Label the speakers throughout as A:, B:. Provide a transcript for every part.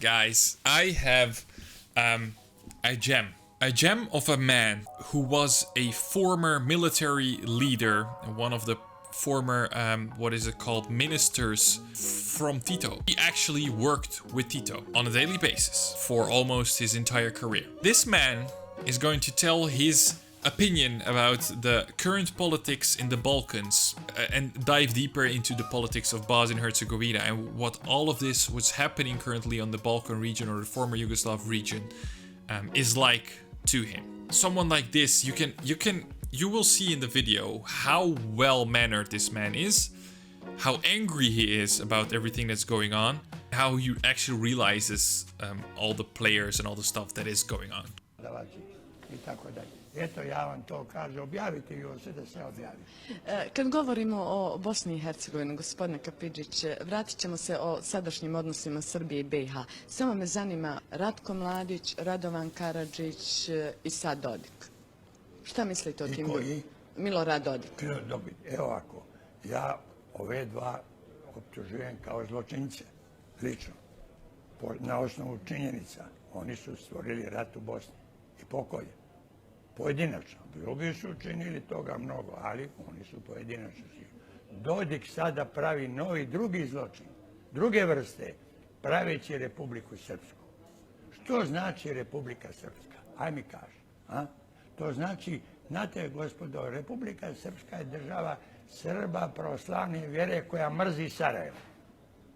A: guys, I have a gem of a man who was a former military leader, one of the former, what is it called, ministers from Tito. He actually worked with Tito on a daily basis for almost his entire career. This man is going to tell his opinion about the current politics in the Balkans and dive deeper into the politics of Bosnia Herzegovina and what all of this what's happening currently on the Balkan region or the former Yugoslav region is like to him. Someone like this, you will see in the video how well-mannered this man is, how angry he is about everything that's going on, how he actually realizes all the players and all the stuff that is going on.
B: Eto, ja vam to kažem, objavite i ovo sve da se objavi.
C: Kad govorimo o Bosni i Hercegovini, gospodine Kapičić, vratit ćemo se o sadašnjim odnosima Srbije i BiH. Samo me zanima Ratko Mladić, Radovan Karadžić i sad Dodik. Šta mislite o tim?
B: I koji?
C: Milorad Dodik.
B: Dodik. Evo ovako, ja ove dva optužujem kao zločince, lično. Na osnovu činjenica, oni su stvorili rat u Bosni i pokolje. Pojedinačno. Drugi su učinili toga mnogo, ali oni su pojedinačno. Dodik sada pravi novi drugi zločin, druge vrste, praveći Republiku Srpsku. Što znači Republika Srpska? Aj mi kaži. To znači, znate gospodo, Republika Srpska je država Srba pravoslavne vjere koja mrzi Sarajevo.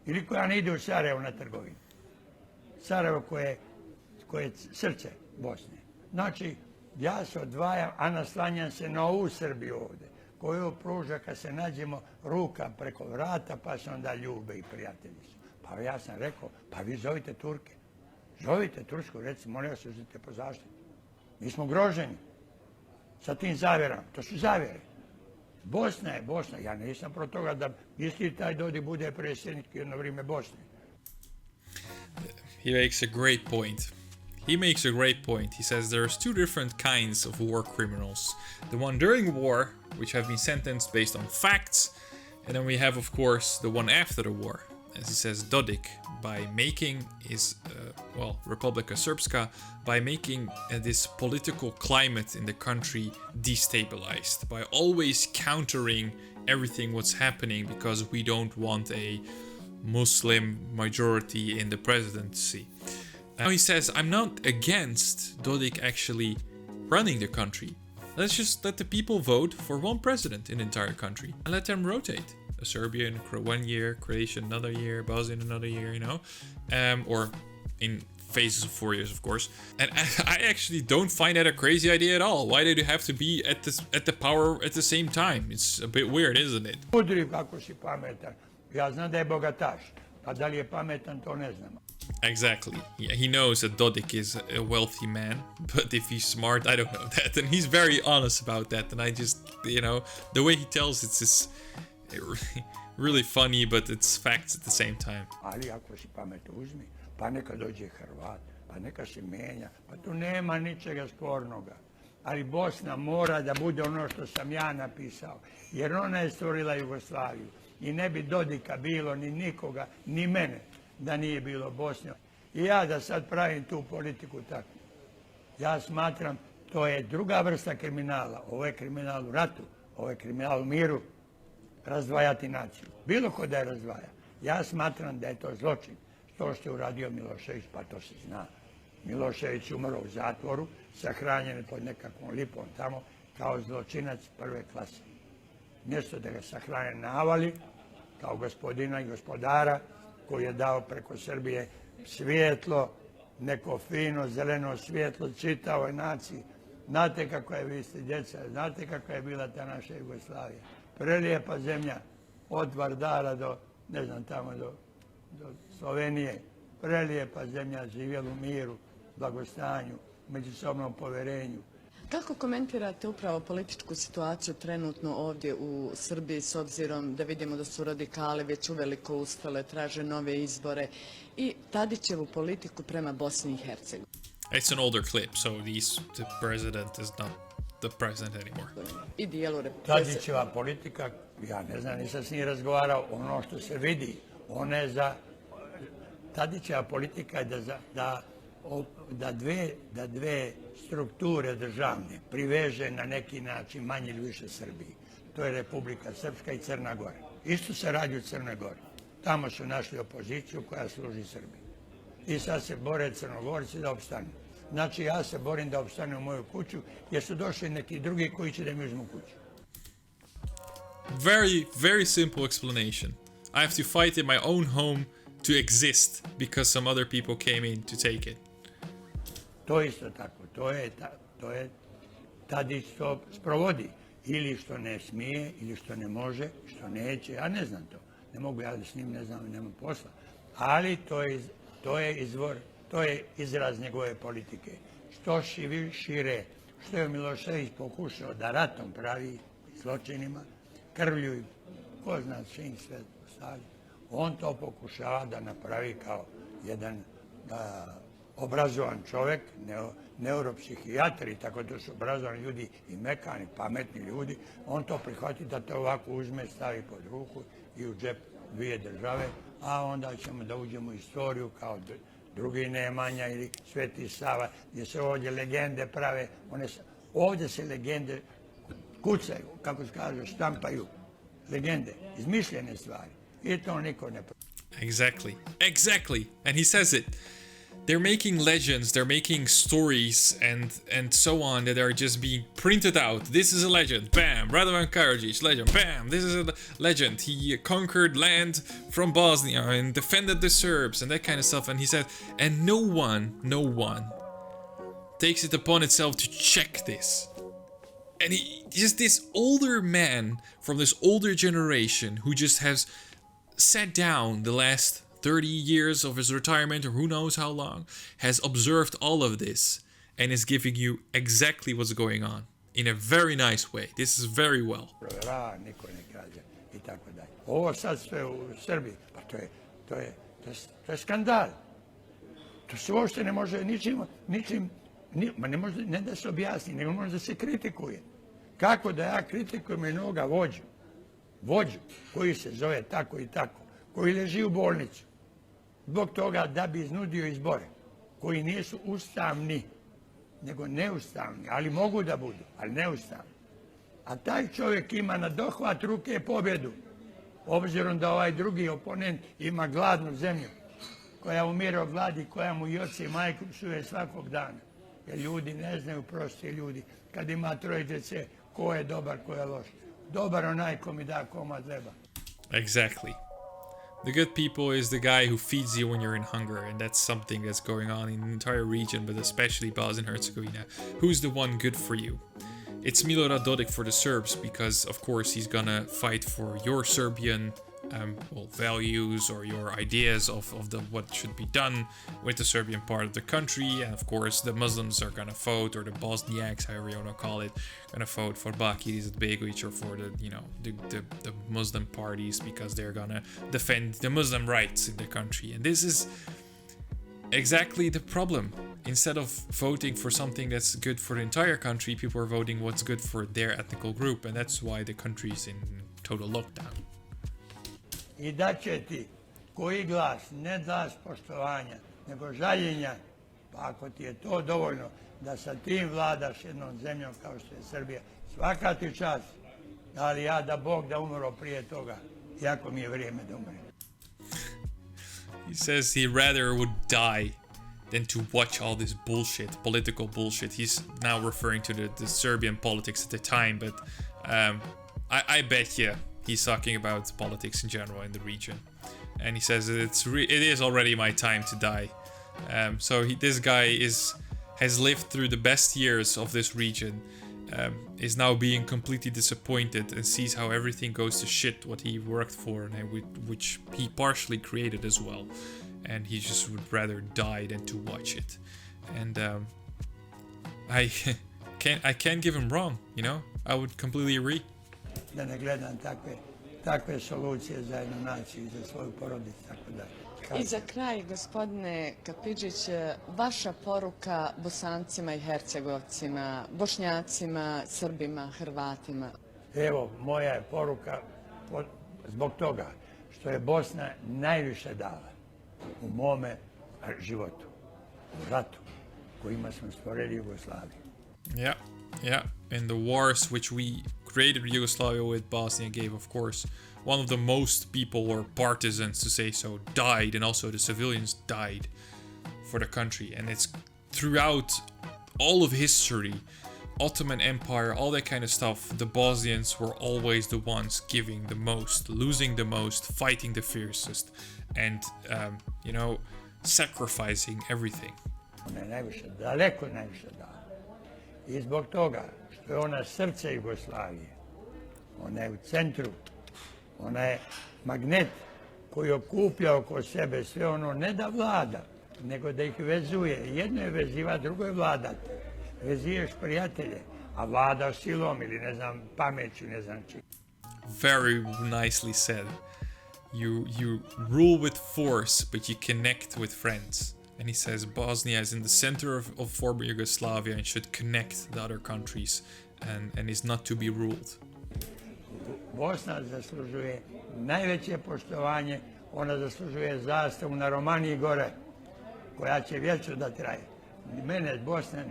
B: Ili koja ne ide u Sarajevo na trgovinu. Sarajevo koje je srce Bosne. Znači, ja se odvajam, a naslanjam se na ovu Srbiju ovdje, koju pruža kad se nađemo ruka preko vrata, pa se onda ljube i prijatelji su. Pa ja sam rekao, pa vi zovite Turke. Zovite Tursku, recimo, molim vas, uzmite po zaštitu. Mi smo groženi sa tim zavjerama. To su zavjere. Bosna je Bosna. Ja nisam pro toga da isti taj Dodik bude predsjednik jedno vrijeme Bosne.
A: He makes a great point. He says there's two different kinds of war criminals. The one during war, which have been sentenced based on facts, and then we have, of course, the one after the war. As he says, Dodik, by making his, Republika Srpska, by making this political climate in the country destabilized, by always countering everything what's happening because we don't want a Muslim majority in the presidency. Now he says, I'm not against Dodik actually running the country. Let's just let the people vote for one president in the entire country and let them rotate. Serbia in 1 year, Croatia another year, Bosnia another year, or in phases of 4 years, of course. And I actually don't find that a crazy idea at all. Why did you have to be at the power at the same time? It's a bit weird, isn't it?
B: Udri kako si pametan. Ja znam da je bogataš, pa da li je pametan, to ne znam.
A: Exactly. Yeah, he knows that Dodik is a wealthy man, but if he's smart, I don't know that. And he's very honest about that. And I just, the way he tells it's really funny, but it's facts at the same time.
B: Ali ako si pametan, uzmi, pa neka dođe Hrvat, pa neka se menja, pa tu nema ničega spornoga. Ali Bosna mora da bude ono što sam ja napisao, jer ona je stvorila Jugoslaviju. I ne bi Dodika bilo, ni nikoga, ni mene, da nije bilo Bosne. I ja da sad pravim tu politiku tako. Ja smatram, to je druga vrsta kriminala. Ovo je kriminal u ratu, ovo je kriminal u miru. Razdvajati naciju. Bilo ko da je razdvaja. Ja smatram da je to zločin. To što je uradio Milošević, pa to se zna. Milošević umro u zatvoru, sahranjen pod nekakvom lipom tamo, kao zločinac prve klase. Mjesto da ga sahrane na Avali, kao gospodina i gospodara, koji je dao preko Srbije svjetlo, neko fino zeleno svjetlo čitavoj naciji. Znate kako je, vi ste djeca, znate kako je bila ta naša Jugoslavija. Prelijepa zemlja, od Vardara do, ne znam, tamo do Slovenije. Prelijepa zemlja, živjela u miru, blagostanju, međusobnom poverenju.
C: Kako komentirate upravo političku situaciju trenutno ovdje u Srbiji s obzirom da vidimo da su radikali već uveliko ustale, traže nove izbore i Tadićevu politiku prema Bosni i Hercegovini?
A: It's an older clip, so the president is not the president anymore.
C: I dijelu
B: Tadićeva politika, ja ne znam, nisam s njim razgovarao, ono što se vidi, ona je za Tadićeva politika je da dve strukture državne priveže na neki način manje ili više Srbiji. To je Republika Srpska i Crna Gora. Isto se radi u Crnoj Gori. Tamo su našli opoziciju koja služi Srbiji. I sad se bore Crnogorci da opstanu. Znači ja se borim da opstanu u moju kuću jer su došli neki drugi koji će da mi uzmu kuću.
A: Very, very simple explanation. I have to fight in my own home to exist because some other people came in to take it.
B: To isto tako. To je Tadić to sprovodi. Ili što ne smije, ili što ne može, što neće. Ja ne znam to. Ne mogu ja da s njim, ne znam, nemam posla. Ali to je izraz njegove politike. Što šire, što je Milošević pokušao da ratom pravi zločinima, krvlju i ko zna čim sve ostali. On to pokušava da napravi kao jedan obrazovan čovjek, neuropsihijatri, tako da su obrazovani ljudi i mekani, pametni ljudi. On to prihvati da to ovako uzme, stavi pod ruku i u džep dvije države, a onda ćemo da uđemo u istoriju kao drugi Nemanja ili Sveti Sava, gdje se ovdje legende prave. Ovdje se legende kucaju, kako se kaže, štampaju. Legende, izmišljene stvari. I to niko ne pravi.
A: Exactly. And he says it. They're making legends, they're making stories and so on that are just being printed out. This is a legend, bam, Radovan Karadžić, legend, bam, this is a legend. He conquered land from Bosnia and defended the Serbs and that kind of stuff. And he said, and no one takes it upon itself to check this. And just this older man from this older generation who just has sat down the last 30 years of his retirement, or who knows how long, has observed all of this and is giving you exactly what's going on in a very nice way. This is very well.
B: Niko ne kaže i tako dalje. Ovo sad sve u Srbiji, pa to je skandal. To se uopšte ne može ničim, ne može ne da se objasni, nego može da se kritikuje. Kako da ja kritikujem jednoga vođu koji se zove tako i tako, koji leži u bolnicu, zbog toga da bi iznudio izbore, koji nisu ustavni, nego neustavni, ali mogu da budu, ali neustavni. A taj čovjek ima na dohvat ruke pobjedu, obzirom da ovaj drugi oponent ima gladnu zemlju, koja umire od gladi, koja mu i oci i majku psuje svakog dana. Jer ljudi ne znaju, prosti ljudi, kad ima troje djece, ko je dobar, ko je loš. Dobar onaj ko mi da komad leba.
A: Exactly. The good people is the guy who feeds you when you're in hunger, and that's something that's going on in the entire region, but especially Bosnia Herzegovina. Who's the one good for you? It's Milorad Dodik for the Serbs, because of course he's gonna fight for your Serbian values or your ideas of what should be done with the Serbian part of the country, and of course the Muslims are gonna vote, or the Bosniaks, however you wanna call it, gonna vote for Bakir Izetbegović or for the Muslim parties, because they're gonna defend the Muslim rights in the country. And this is exactly the problem. Instead of voting for something that's good for the entire country, people are voting what's good for their ethnical group, and that's why the country's in total lockdown.
B: I da će ti koji glas, ne glas poštovanja, nego žaljenja, pa ako ti je to dovoljno da sa tim vladaš jednom zemljom kao što je Srbija, svaka ti čast, ali ja da Bog da umro prije toga, iako mi je vrijeme da umrem.
A: He says he rather would die than to watch all this bullshit, political bullshit. He's now referring to the Serbian politics at the time, but I bet you he's talking about politics in general in the region. And he says that it is already my time to die. This guy has lived through the best years of this region, is now being completely disappointed and sees how everything goes to shit what he worked for and which he partially created as well. And he just would rather die than to watch it. And I can't give him wrong, you know? I would completely agree.
B: Da ne gledam takve solucije za jednu naciju i za svoju porodicu, tako da.
C: I za kraj, gospodine Kapičić, vaša poruka Bosancima i Hercegovcima, Bošnjacima, Srbima, Hrvatima?
B: Evo, moja je poruka zbog toga što je Bosna najviše dala. u mome životu, u ratu kojima smo stvorili Jugoslaviju.
A: Yeah, yeah. And the wars which we created Yugoslavia with, Bosnia gave, of course, one of the most people, or partisans to say so, died, and also the civilians died for the country. And it's throughout all of history, Ottoman Empire, all that kind of stuff, the Bosnians were always the ones giving the most, losing the most, fighting the fiercest, and, you know, sacrificing everything.
B: Ona je najviše, daleko najviše dala. I zbog toga što je ona srce Jugoslavije, ona je u centru, ona je magnet koji okuplja oko sebe sve ono, ne da vlada, nego da ih vezuje. Jedno je veziva, drugo je vladati. Veziješ prijatelje, a vlada silom ili ne znam, pameću, ne znam čim.
A: Very nicely said. You rule with force, but you connect with friends. And he says Bosnia is in the center of former Yugoslavia and should connect the other countries and is not to be ruled.
B: Bosna zaslužuje najveće poštovanje, ona zaslužuje zastavu na Romaniji gore, koja će vječno da traje. Mene Bosna,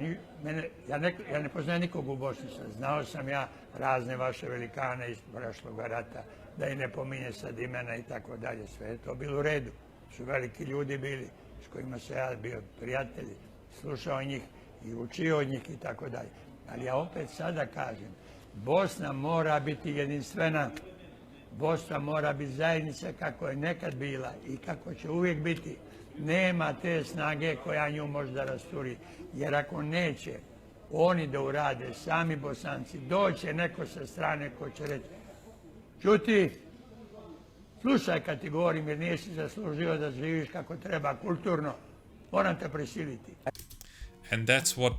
B: ja ne poznajem nikog u Bosni, znao sam ja razne vaše velikane iz prošlog rata, da i ne pominje sad imena i tako dalje, sve je to bilo u redu, su veliki ljudi bili, s kojima se ja bio prijatelji, slušao njih i učio od njih i tako dalje. Ali ja opet sada kažem, Bosna mora biti jedinstvena, Bosna mora biti zajednica kako je nekad bila i kako će uvijek biti. Nema te snage koja nju može da rasturi, jer ako neće oni da urade, sami Bosanci, doće neko sa strane ko će reći, čuti, slušaj kad ti govorim jer nisi zaslužio da živiš kako treba, kulturno, moram te prisiliti.
A: And that's what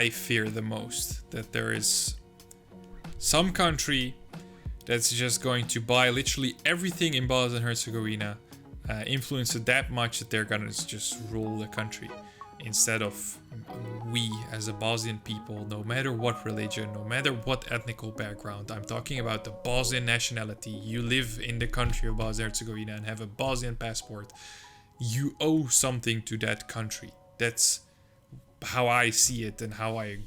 A: I fear the most, that there is some country that's just going to buy literally everything in Bosnia and Herzegovina, influence it that much that they're gonna just rule the country, instead of we as a Bosnian people, no matter what religion, no matter what ethnical background. I'm talking about the Bosnian nationality. You live in the country of Bosnia and Herzegovina and have a Bosnian passport. You owe something to that country. That's how I see it, and how I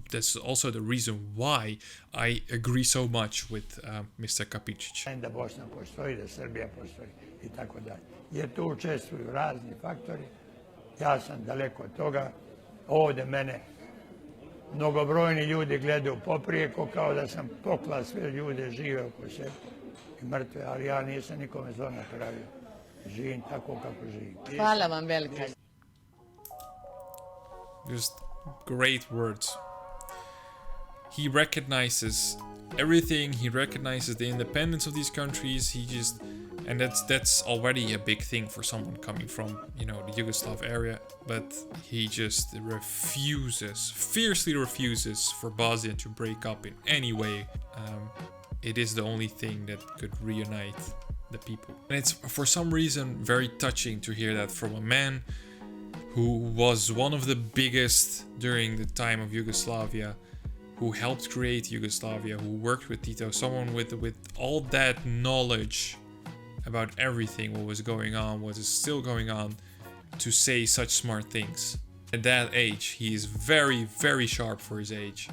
A: that's also the reason why I agree so much with Mr. Kapičić.
B: Da Bosna postoji, da Serbia postoji i tako dalje. Jer tu učestvuju razni faktori. Ja sam daleko od toga. Ovdje mene mnogobrojni ljudi gledaju poprijeko kao da sam pokla sve ljude žive oko sebe i mrtve, ali ja nisam nikome zlo napravio. Živim tako kako živim.
C: Hvala vam velika.
A: Just great words. He recognizes everything. He recognizes the independence of these countries. And that's already a big thing for someone coming from, you know, the Yugoslav area. But he just fiercely refuses for Bosnia to break up in any way. It is the only thing that could reunite the people. And it's for some reason very touching to hear that from a man who was one of the biggest during the time of Yugoslavia, who helped create Yugoslavia, who worked with Tito, someone with all that knowledge about everything, what was going on, what is still going on, to say such smart things. At that age, he is very, very sharp for his age.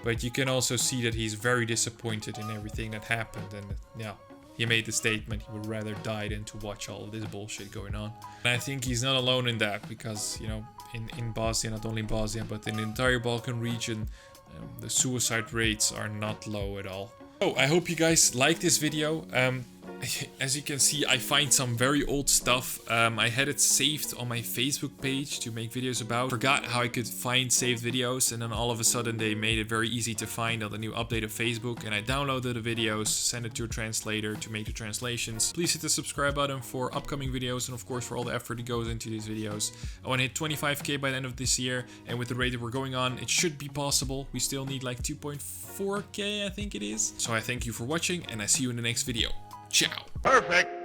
A: But you can also see that he's very disappointed in everything that happened, and yeah, he made the statement he would rather die than to watch all of this bullshit going on. And I think he's not alone in that, because, you know, in Bosnia, not only Bosnia, but in the entire Balkan region, the suicide rates are not low at all. Oh, I hope you guys like this video. As you can see, I find some very old stuff. I had it saved on my Facebook page to make videos about. Forgot how I could find saved videos, and then all of a sudden they made it very easy to find on the new update of Facebook, and I downloaded the videos, sent it to a translator to make the translations. Please hit the subscribe button for upcoming videos, and of course for all the effort that goes into these videos. I want to hit 25k by the end of this year, and with the rate that we're going on, it should be possible. We still need like 2.4k, I think it is. So I thank you for watching, and I see you in the next video. Ciao.
B: Perfect.